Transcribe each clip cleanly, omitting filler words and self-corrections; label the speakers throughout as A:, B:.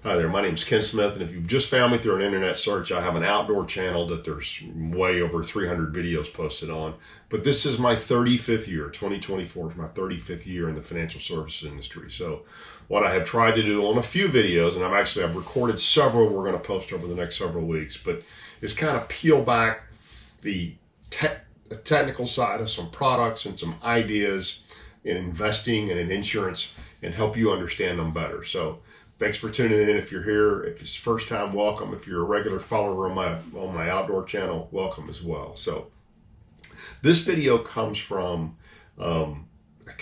A: Hi there, my name is Ken Smith, and if you've just found me through an internet search, I have an outdoor channel that there's way over 300 videos posted on. But this is my 35th year. 2024 is my 35th year in the financial services industry. So what I have tried to do on a few videos, and I've recorded several we're going to post over the next several weeks, but is kind of peel back the technical side of some products and some ideas in investing and in insurance and help you understand them better. So thanks for tuning in. If you're here, if it's first time, welcome. If you're a regular follower on my outdoor channel, welcome as well. So this video comes from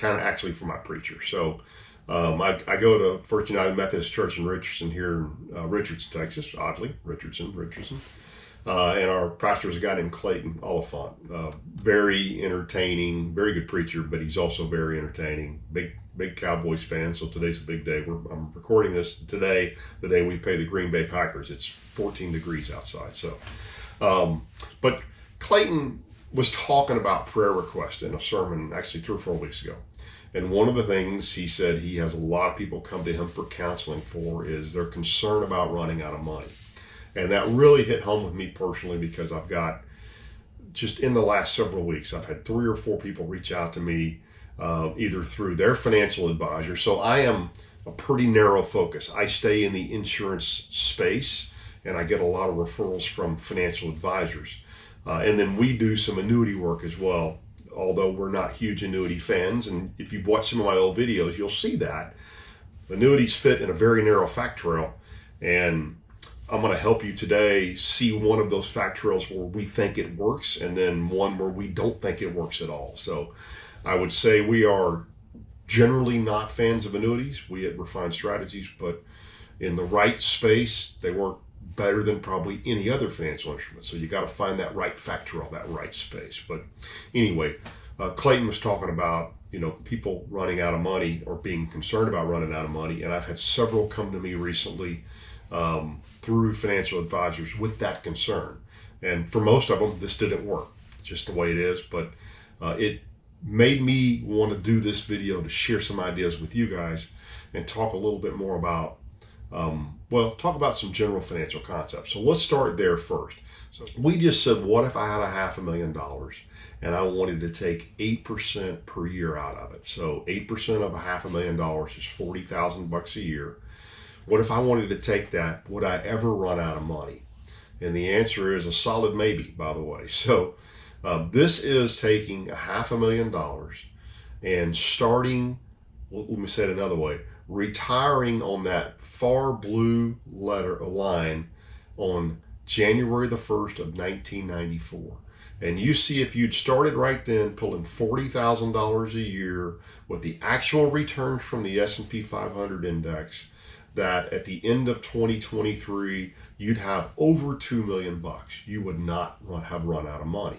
A: actually from my preacher. So I go to First United Methodist Church in Richardson here in Richardson, Texas, oddly, Richardson. And our pastor is a guy named Clayton Oliphant. Very entertaining, very good preacher, but he's also very entertaining. Big Cowboys fan, so today's a big day. I'm recording this today, the day we play the Green Bay Packers. It's 14 degrees outside. So, but Clayton was talking about prayer requests in a sermon actually 3 or 4 weeks ago. And one of the things he said he has a lot of people come to him for counseling for is they're concerned about running out of money. And that really hit home with me personally because I've got, just in the last several weeks, I've had 3 or 4 people reach out to me either through their financial advisor. So I am a pretty narrow focus. I stay in the insurance space and I get a lot of referrals from financial advisors. And then we do some annuity work as well, although we're not huge annuity fans. And if you've watched some of my old videos, you'll see that annuities fit in a very narrow fact trail. And I'm going to help you today see one of those fact trails where we think it works and then one where we don't think it works at all. So I would say we are generally not fans of annuities. We at Refined Strategies, but in the right space, they work better than probably any other financial instrument. So you got to find that right fact trail, that right space. But anyway, Clayton was talking about, people running out of money or being concerned about running out of money. And I've had several come to me recently through financial advisors with that concern. And for most of them, this didn't work, just the way it is. But it made me want to do this video to share some ideas with you guys and talk a little bit more about, talk about some general financial concepts. So let's start there first. So we just said, what if I had $500,000 and I wanted to take 8% per year out of it? So 8% of $500,000 is $40,000 a year. What if I wanted to take that? Would I ever run out of money? And the answer is a solid maybe, by the way. So this is taking $500,000 and starting, let me say it another way, retiring on that far blue line on January the 1st of 1994. And you see, if you'd started right then pulling $40,000 a year with the actual returns from the S&P 500 index, that at the end of 2023, you'd have over $2 million. You would not have run out of money.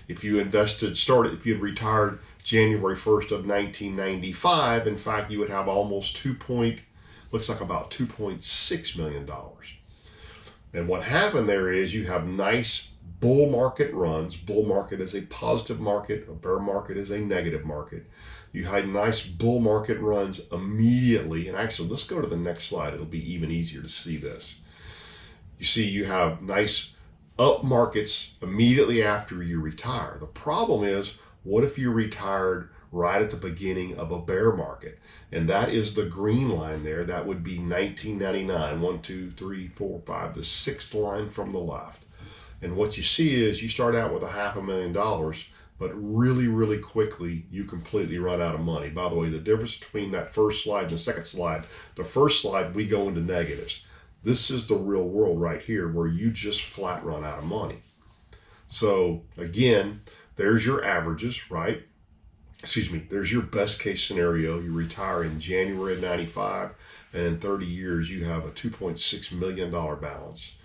A: If you if you had retired January 1st of 1995, in fact, you would have almost looks like about $2.6 million. And what happened there is you have nice bull market runs. Bull market is a positive market. A bear market is a negative market. You had nice bull market runs immediately. And actually, let's go to the next slide. It'll be even easier to see this. You see, you have nice up markets immediately after you retire. The problem is, what if you retired right at the beginning of a bear market? And that is the green line there. That would be 1999. 1, 2, 3, 4, 5, the 6th line from the left. And what you see is you start out with $500,000, but really, really quickly, you completely run out of money. By the way, the difference between that first slide and the second slide, the first slide, we go into negatives. This is the real world right here where you just flat run out of money. So again, there's your averages, right? There's your best case scenario. You retire in January of 95, and in 30 years, you have a $2.6 million balance.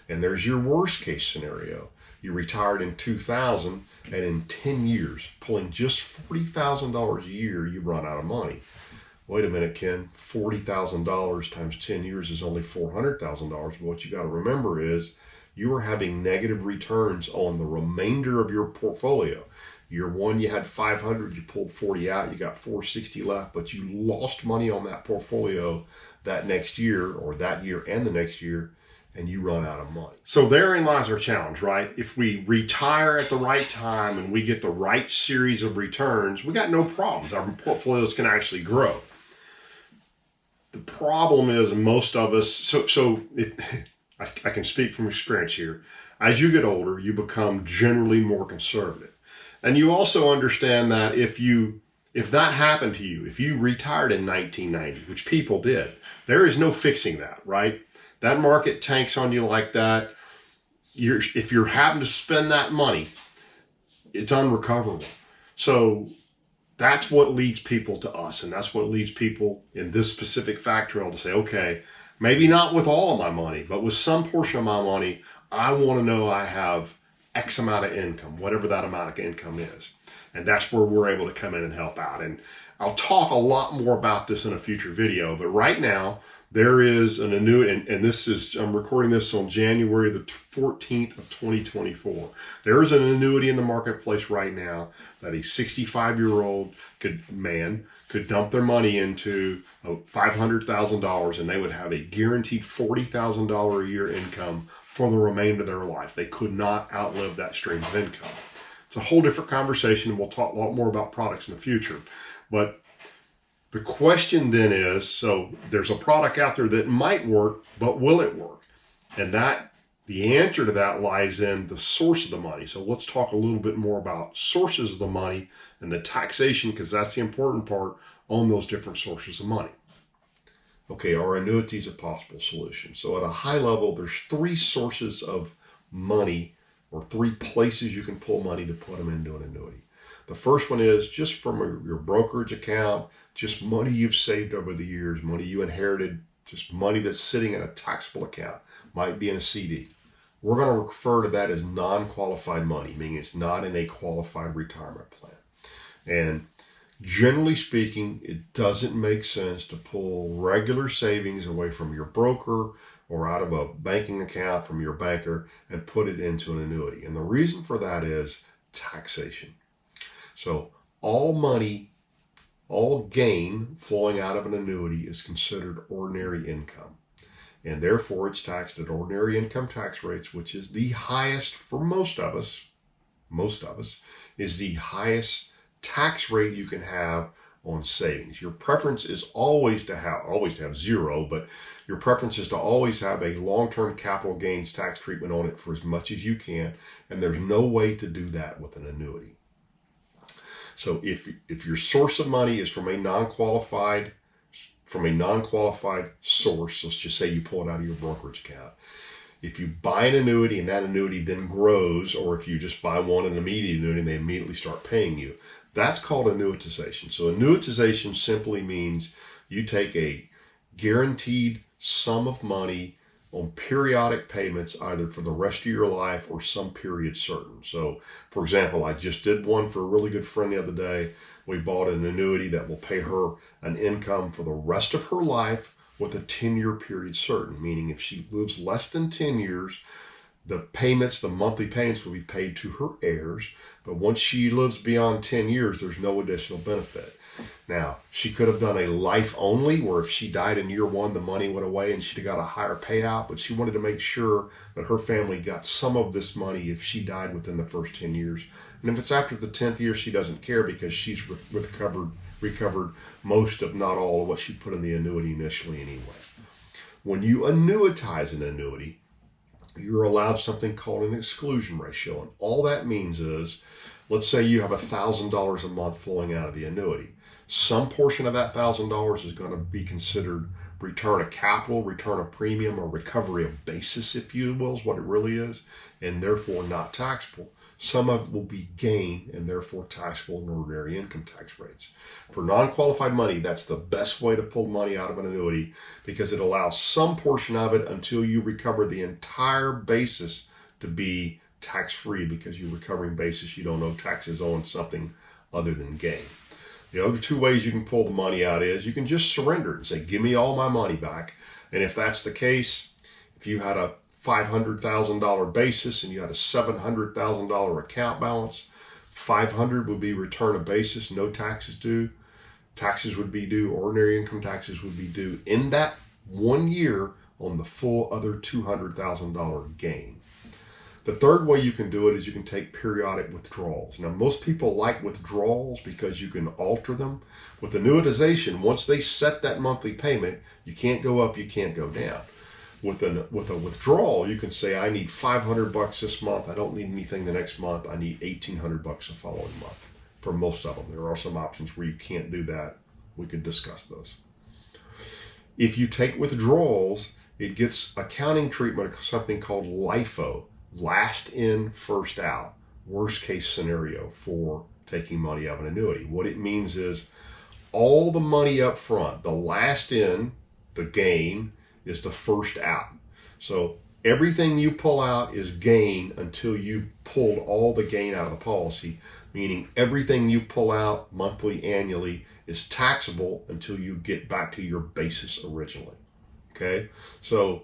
A: And there's your worst case scenario. You retired in 2000, and in 10 years, pulling just $40,000 a year, you run out of money. Wait a minute, Ken, $40,000 times 10 years is only $400,000. What you got to remember is you are having negative returns on the remainder of your portfolio. Year one, you had 500, you pulled 40 out, you got 460 left, but you lost money on that portfolio that next year or that year and the next year, and you run out of money. So therein lies our challenge, right? If we retire at the right time and we get the right series of returns, we got no problems. Our portfolios can actually grow. The problem is most of us, I can speak from experience here. As you get older, you become generally more conservative. And you also understand that if that happened to you, if you retired in 1990, which people did, there is no fixing that, right? That market tanks on you like that. If you're having to spend that money, it's unrecoverable. So that's what leads people to us. And that's what leads people in this specific factorial to say, okay, maybe not with all of my money, but with some portion of my money, I want to know I have X amount of income, whatever that amount of income is. And that's where we're able to come in and help out. And I'll talk a lot more about this in a future video, but right now there is an annuity, and I'm recording this on January the 14th of 2024. There is an annuity in the marketplace right now that a 65-year-old man could dump their money into $500,000, and they would have a guaranteed $40,000 a year income for the remainder of their life. They could not outlive that stream of income. It's a whole different conversation, and we'll talk a lot more about products in the future. But the question then is, so there's a product out there that might work, but will it work? And the answer to that lies in the source of the money. So let's talk a little bit more about sources of the money and the taxation, because that's the important part on those different sources of money. Okay, are annuities a possible solution? So at a high level, there's 3 sources of money, or 3 places you can pull money to put them into an annuity. The first one is just from your brokerage account, just money you've saved over the years, money you inherited, just money that's sitting in a taxable account, might be in a CD. We're going to refer to that as non-qualified money, meaning it's not in a qualified retirement plan. And generally speaking, it doesn't make sense to pull regular savings away from your broker or out of a banking account from your banker and put it into an annuity. And the reason for that is taxation. So all money, all gain flowing out of an annuity is considered ordinary income. And therefore it's taxed at ordinary income tax rates, which is the highest for most of us, is the highest tax rate you can have on savings. Your preference is always to have 0, but your preference is to always have a long-term capital gains tax treatment on it for as much as you can. And there's no way to do that with an annuity. So if your source of money is from a non-qualified source, let's just say you pull it out of your brokerage account. If you buy an annuity and that annuity then grows, or if you just buy an immediate annuity and they immediately start paying you, that's called annuitization. So annuitization simply means you take a guaranteed sum of money on periodic payments, either for the rest of your life or some period certain. So, for example, I just did one for a really good friend the other day. We bought an annuity that will pay her an income for the rest of her life with a 10-year period certain, meaning if she lives less than 10 years, the monthly payments will be paid to her heirs. But once she lives beyond 10 years, there's no additional benefit. Now, she could have done a life only, where if she died in year 1, the money went away and she'd have got a higher payout, but she wanted to make sure that her family got some of this money if she died within the first 10 years. And if it's after the 10th year, she doesn't care, because she's recovered most, if not all, of what she put in the annuity initially anyway. When you annuitize an annuity, you're allowed something called an exclusion ratio. And all that means is, let's say you have $1,000 a month flowing out of the annuity. Some portion of that $1,000 is going to be considered return of capital, return of premium, or recovery of basis, if you will, is what it really is, and therefore not taxable. Some of it will be gain and therefore taxable in ordinary income tax rates. For non-qualified money, that's the best way to pull money out of an annuity, because it allows some portion of it until you recover the entire basis to be tax-free, because you're recovering basis you don't owe taxes on something other than gain. The other 2 ways you can pull the money out is you can just surrender it and say, give me all my money back. And if that's the case, if you had a $500,000 basis and you had a $700,000 account balance, $500,000 would be return of basis, no taxes due. Taxes would be due, ordinary income taxes would be due in that 1 year on the full other $200,000 gain. The third way you can do it is you can take periodic withdrawals. Now, most people like withdrawals because you can alter them. With annuitization, once they set that monthly payment, you can't go up, you can't go down. With a withdrawal, you can say, I need $500 this month. I don't need anything the next month. I need $1,800 the following month. For most of them, there are some options where you can't do that. We could discuss those. If you take withdrawals, it gets accounting treatment of something called LIFO, last in, first out, worst case scenario for taking money out of an annuity. What it means is all the money up front, the last in, the gain, is the first out. So everything you pull out is gain until you've pulled all the gain out of the policy, meaning everything you pull out monthly, annually is taxable until you get back to your basis originally. Okay? So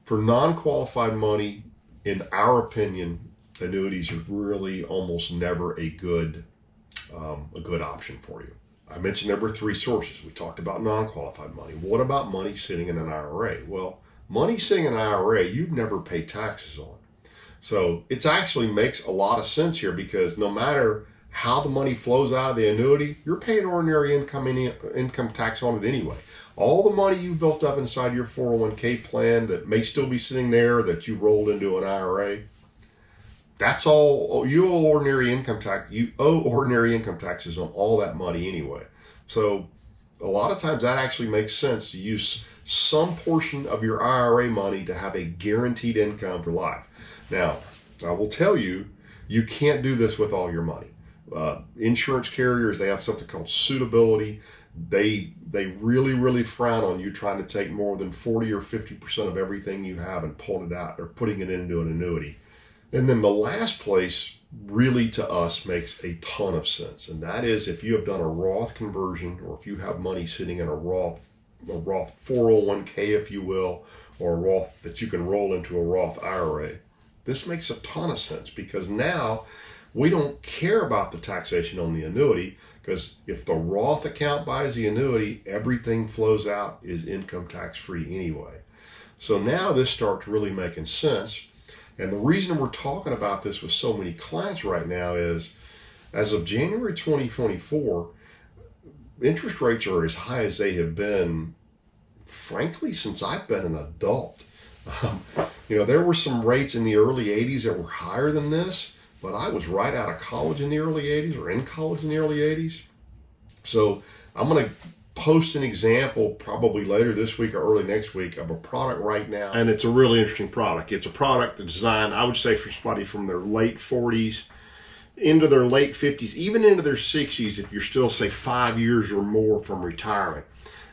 A: for non-qualified money, in our opinion, annuities are really almost never a good option for you. I mentioned there were 3 sources. We talked about non-qualified money. What about money sitting in an IRA? Well, money sitting in an IRA, you've never paid taxes on. So it actually makes a lot of sense here, because no matter how the money flows out of the annuity, you're paying ordinary income tax on it anyway. All the money you've built up inside your 401k plan that may still be sitting there that you rolled into an IRA, that's all you owe ordinary income tax. You owe ordinary income taxes on all that money anyway. So a lot of times that actually makes sense to use some portion of your IRA money to have a guaranteed income for life. Now, I will tell you, you can't do this with all your money. Insurance carriers, they have something called suitability. They really frown on you trying to take more than 40 or 50% of everything you have and pulling it out or putting it into an annuity. And then the last place really to us makes a ton of sense, and that is if you have done a Roth conversion, or if you have money sitting in a Roth 401k, if you will, or a Roth that you can roll into a Roth IRA. This makes a ton of sense, because now we don't care about the taxation on the annuity, because if the Roth account buys the annuity, everything flows out is income tax free anyway. So now this starts really making sense. And the reason we're talking about this with so many clients right now is, as of January 2024, interest rates are as high as they have been, frankly, since I've been an adult. There were some rates in the early 80s that were higher than this, but I was right out of college in the early 80s, or in college in the early 80s. So I'm going to post an example probably later this week or early next week of a product right now. And it's a really interesting product. It's a product that's designed, I would say, for somebody from their late 40s into their late 50s, even into their 60s, if you're still, say, 5 years or more from retirement.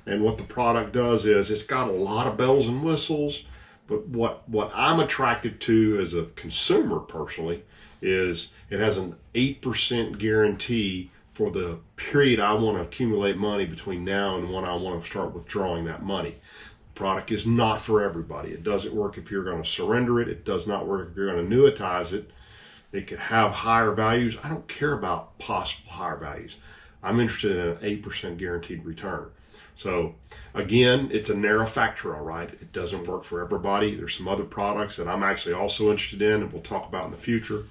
A: And what the product does is it's got a lot of bells and whistles, but what I'm attracted to as a consumer personally is it has an 8% guarantee for the period I want to accumulate money between now and when I want to start withdrawing that money. The product is not for everybody. It doesn't work if you're going to surrender it. It does not work if you're going to annuitize it. It could have higher values. I don't care about possible higher values. I'm interested in an 8% guaranteed return. So again, it's a narrow factor, all right? It doesn't work for everybody. There's some other products that I'm actually also interested in and we'll talk about in the future.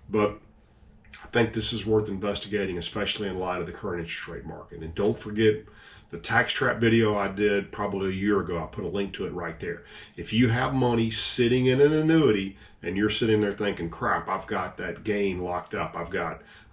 A: But I think this is worth investigating, especially in light of the current interest rate market. And don't forget the tax trap video I did probably a year ago. I put a link to it right there. If you have money sitting in an annuity and you're sitting there thinking, crap, I've got that gain locked up. I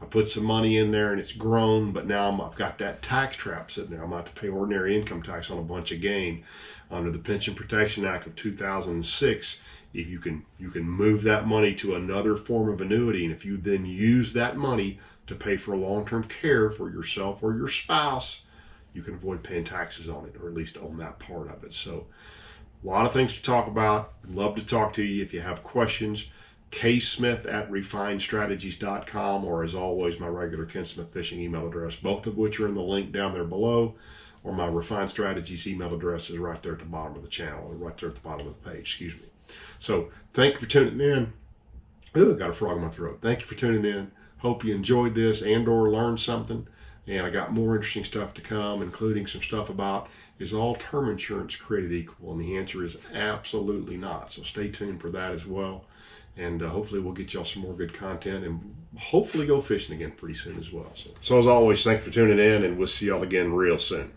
A: put some money in there and it's grown, but now I've got that tax trap sitting there. I'm about to pay ordinary income tax on a bunch of gain. Under the Pension Protection Act of 2006, if you can move that money to another form of annuity, and if you then use that money to pay for long-term care for yourself or your spouse, you can avoid paying taxes on it, or at least on that part of it. So a lot of things to talk about. I'd love to talk to you. If you have questions, ksmith@refinedstrategies.com, or as always, my regular Ken Smith Fishing email address, both of which are in the link down there below, or my Refined Strategies email address is right there at the bottom of the channel, or right there at the bottom of the page, excuse me. So thank you for tuning in. Ooh, I got a frog in my throat. Thank you for tuning in. Hope you enjoyed this and or learned something. And I got more interesting stuff to come, including some stuff about, is all term insurance created equal? And the answer is absolutely not. So stay tuned for that as well. And hopefully we'll get y'all some more good content, and hopefully go fishing again pretty soon as well. So as always, thanks for tuning in, and we'll see y'all again real soon.